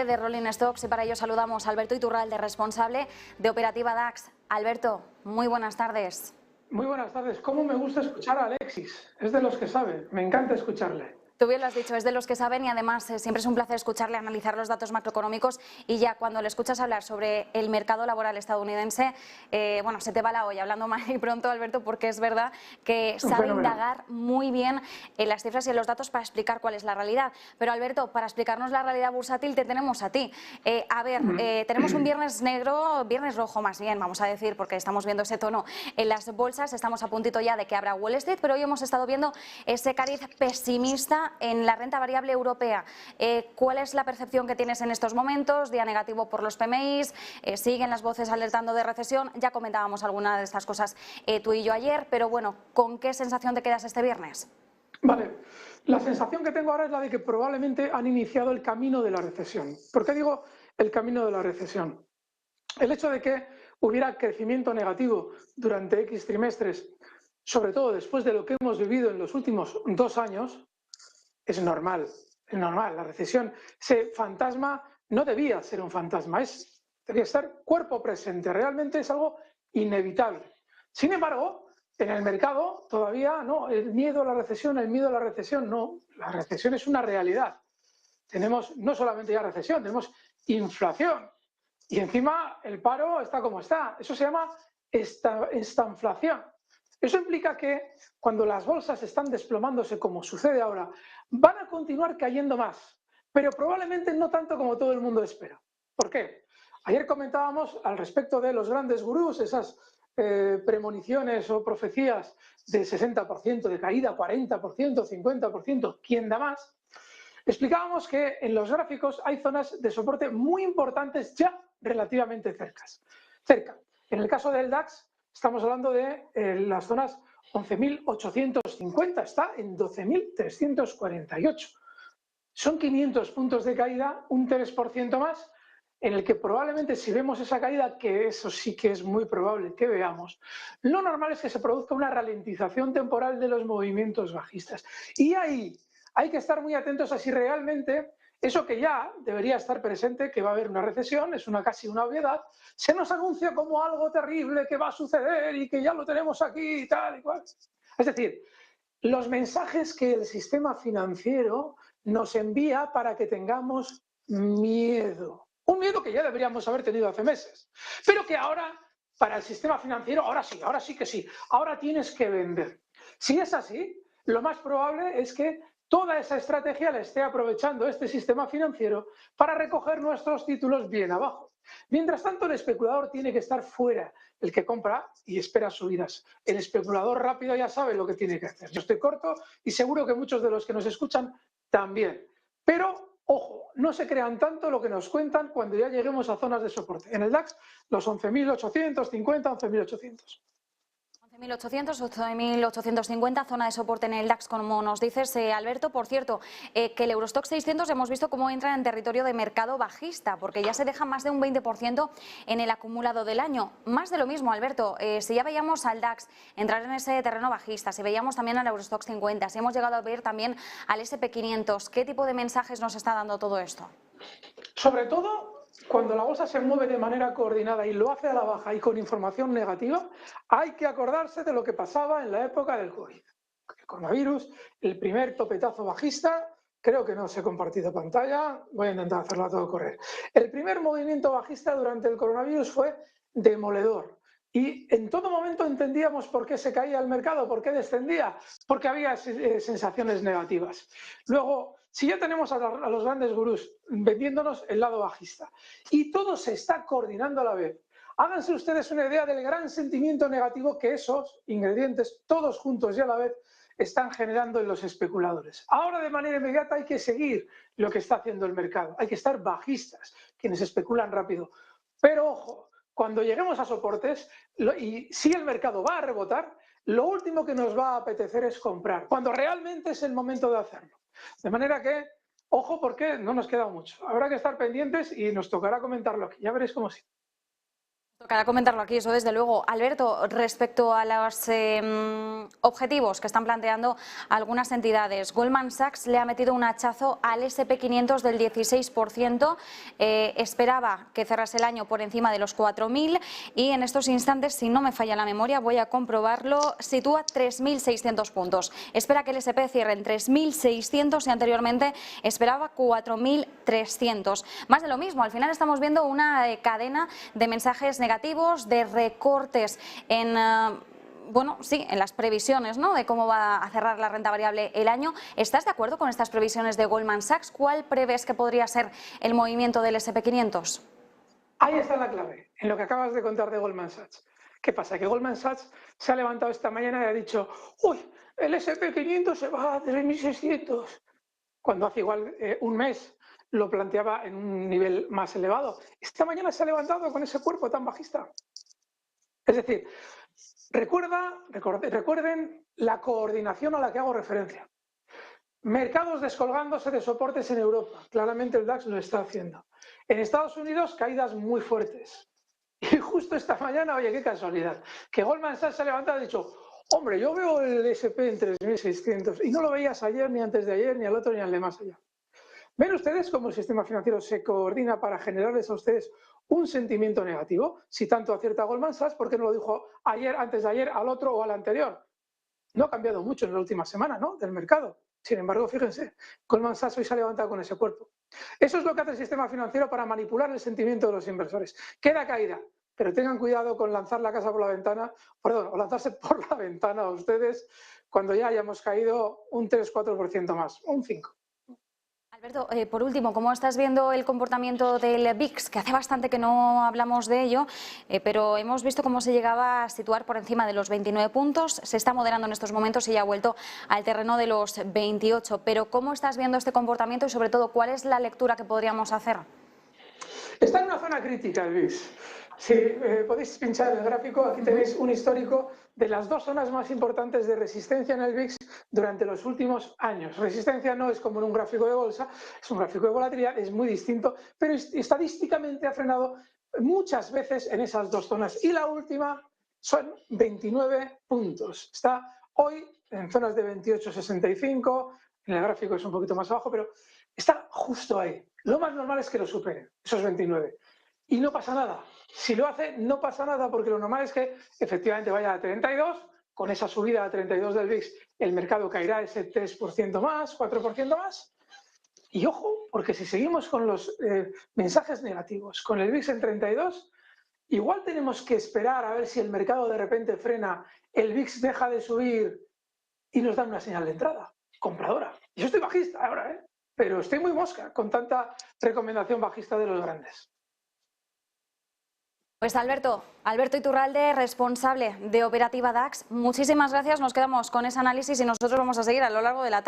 de Rolling Stocks y para ello saludamos a Alberto Iturralde, responsable de Operativa DAX. Alberto, muy buenas tardes. Muy buenas tardes. ¿Cómo me gusta escuchar a Alexis? Es de los que sabe. Me encanta escucharle. Tú bien lo has dicho, es de los que saben y además siempre es un placer escucharle analizar los datos macroeconómicos y ya cuando le escuchas hablar sobre el mercado laboral estadounidense, bueno, se te va la olla hablando mal y pronto, Alberto, porque es verdad que sabe indagar muy bien en las cifras y en los datos para explicar cuál es la realidad. Pero Alberto, para explicarnos la realidad bursátil te tenemos a ti. Tenemos un viernes negro, viernes rojo más bien, vamos a decir, porque estamos viendo ese tono en las bolsas, estamos a puntito ya de que abra Wall Street, pero hoy hemos estado viendo ese cariz pesimista en la renta variable europea. ¿Cuál es la percepción que tienes en estos momentos? Día negativo por los PMIs, siguen las voces alertando de recesión, ya comentábamos algunas de estas cosas tú y yo ayer, pero bueno, ¿con qué sensación te quedas este viernes? Vale, la sensación que tengo ahora es la de que probablemente han iniciado el camino de la recesión. ¿Por qué digo el camino de la recesión? El hecho de que hubiera crecimiento negativo durante X trimestres, sobre todo después de lo que hemos vivido en los últimos 2 años, es normal, La recesión, ese fantasma no debía ser un fantasma, debía estar cuerpo presente, realmente es algo inevitable. Sin embargo, en el mercado todavía no, el miedo a la recesión no, la recesión es una realidad. Tenemos no solamente ya recesión, tenemos inflación y encima el paro está como está, eso se llama estanflación. Eso implica que cuando las bolsas están desplomándose como sucede ahora, van a continuar cayendo más, pero probablemente no tanto como todo el mundo espera. ¿Por qué? Ayer comentábamos al respecto de los grandes gurús, esas premoniciones o profecías de 60% de caída, 40%, 50%, ¿quién da más? Explicábamos que en los gráficos hay zonas de soporte muy importantes ya relativamente cerca. En el caso del DAX estamos hablando de las zonas 11.850, está en 12.348. Son 500 puntos de caída, un 3% más, en el que probablemente si vemos esa caída, que eso sí que es muy probable que veamos, lo normal es que se produzca una ralentización temporal de los movimientos bajistas. Y ahí hay que estar muy atentos a si realmente eso que ya debería estar presente, que va a haber una recesión, es casi una obviedad, se nos anuncia como algo terrible que va a suceder y que ya lo tenemos aquí y tal y cual. Es decir, los mensajes que el sistema financiero nos envía para que tengamos miedo. Un miedo que ya deberíamos haber tenido hace meses, pero que ahora, para el sistema financiero, ahora sí que sí, ahora tienes que vender. Si es así, lo más probable es que toda esa estrategia la esté aprovechando este sistema financiero para recoger nuestros títulos bien abajo. Mientras tanto, el especulador tiene que estar fuera, el que compra y espera subidas. El especulador rápido ya sabe lo que tiene que hacer. Yo estoy corto y seguro que muchos de los que nos escuchan también. Pero, ojo, no se crean tanto lo que nos cuentan cuando ya lleguemos a zonas de soporte. En el DAX, los 11.850, 11.800. 11.800, 8.850, zona de soporte en el DAX, como nos dices, Alberto. Por cierto, que el Eurostoxx 600 hemos visto cómo entra en territorio de mercado bajista, porque ya se deja más de un 20% en el acumulado del año. Más de lo mismo, Alberto, si ya veíamos al DAX entrar en ese terreno bajista, si veíamos también al Eurostoxx 50, si hemos llegado a ver también al SP500, ¿qué tipo de mensajes nos está dando todo esto? Sobre todo, cuando la bolsa se mueve de manera coordinada y lo hace a la baja y con información negativa, hay que acordarse de lo que pasaba en la época del COVID. El coronavirus, el primer topetazo bajista, creo que no os he compartido pantalla, voy a intentar hacerlo a todo correr. El primer movimiento bajista durante el coronavirus fue demoledor. Y en todo momento entendíamos por qué se caía el mercado, por qué descendía, porque había sensaciones negativas. Luego, si ya tenemos a los grandes gurús vendiéndonos el lado bajista y todo se está coordinando a la vez, háganse ustedes una idea del gran sentimiento negativo que esos ingredientes, todos juntos y a la vez, están generando en los especuladores. Ahora, de manera inmediata, hay que seguir lo que está haciendo el mercado. Hay que estar bajistas, quienes especulan rápido. Pero, ojo, cuando lleguemos a soportes, y si el mercado va a rebotar, lo último que nos va a apetecer es comprar, cuando realmente es el momento de hacerlo. De manera que, ojo, porque no nos queda mucho. Habrá que estar pendientes y nos tocará comentarlo aquí. Ya veréis cómo sí. Tocará comentarlo aquí, eso desde luego. Alberto, respecto a los objetivos que están planteando algunas entidades, Goldman Sachs le ha metido un hachazo al SP500 del 16%, esperaba que cerrase el año por encima de los 4.000 y en estos instantes, si no me falla la memoria, voy a comprobarlo, sitúa 3.600 puntos. Espera que el SP cierre en 3.600 y anteriormente esperaba 4.300. Más de lo mismo, al final estamos viendo una cadena de mensajes negativos, de recortes en en las previsiones, ¿no?, de cómo va a cerrar la renta variable el año. ¿Estás de acuerdo con estas previsiones de Goldman Sachs? ¿Cuál prevés que podría ser el movimiento del SP500? Ahí está la clave, en lo que acabas de contar de Goldman Sachs. ¿Qué pasa? Que Goldman Sachs se ha levantado esta mañana y ha dicho: uy, el SP500 se va a 3.600, cuando hace igual un mes lo planteaba en un nivel más elevado. Esta mañana se ha levantado con ese cuerpo tan bajista. Es decir, recuerden la coordinación a la que hago referencia. Mercados descolgándose de soportes en Europa. Claramente el DAX lo está haciendo. En Estados Unidos, caídas muy fuertes. Y justo esta mañana, oye, qué casualidad, que Goldman Sachs se ha levantado y ha dicho: hombre, yo veo el SP en 3.600 y no lo veías ayer, ni antes de ayer, ni al otro, ni al de más allá. ¿Ven ustedes cómo el sistema financiero se coordina para generarles a ustedes un sentimiento negativo? Si tanto acierta Goldman Sachs, ¿por qué no lo dijo ayer, antes de ayer, al otro o al anterior? No ha cambiado mucho en la última semana, ¿no?, del mercado. Sin embargo, fíjense, Goldman Sachs hoy se ha levantado con ese cuerpo. Eso es lo que hace el sistema financiero para manipular el sentimiento de los inversores. Queda caída, pero tengan cuidado con lanzar la casa por la ventana, o lanzarse por la ventana a ustedes cuando ya hayamos caído un 3-4% más, un 5%. Alberto, por último, ¿cómo estás viendo el comportamiento del VIX? Que hace bastante que no hablamos de ello, pero hemos visto cómo se llegaba a situar por encima de los 29 puntos, se está moderando en estos momentos y ya ha vuelto al terreno de los 28. Pero ¿cómo estás viendo este comportamiento y sobre todo cuál es la lectura que podríamos hacer? Está en una zona crítica el VIX. Si podéis pinchar el gráfico, aquí tenéis un histórico de las dos zonas más importantes de resistencia en el VIX durante los últimos años. Resistencia no es como en un gráfico de bolsa, es un gráfico de volatilidad, es muy distinto, pero estadísticamente ha frenado muchas veces en esas dos zonas. Y la última son 29 puntos. Está hoy en zonas de 28,65, en el gráfico es un poquito más abajo, pero está justo ahí. Lo más normal es que lo supere, esos 29. Y no pasa nada. Si lo hace, no pasa nada, porque lo normal es que efectivamente vaya a 32, con esa subida a 32 del VIX, el mercado caerá ese 3% más, 4% más. Y ojo, porque si seguimos con los mensajes negativos, con el VIX en 32, igual tenemos que esperar a ver si el mercado de repente frena, el VIX deja de subir y nos dan una señal de entrada compradora. Yo estoy bajista ahora, pero estoy muy mosca con tanta recomendación bajista de los grandes. Pues Alberto Iturralde, responsable de Operativa DAX, muchísimas gracias, nos quedamos con ese análisis y nosotros vamos a seguir a lo largo de la tarde.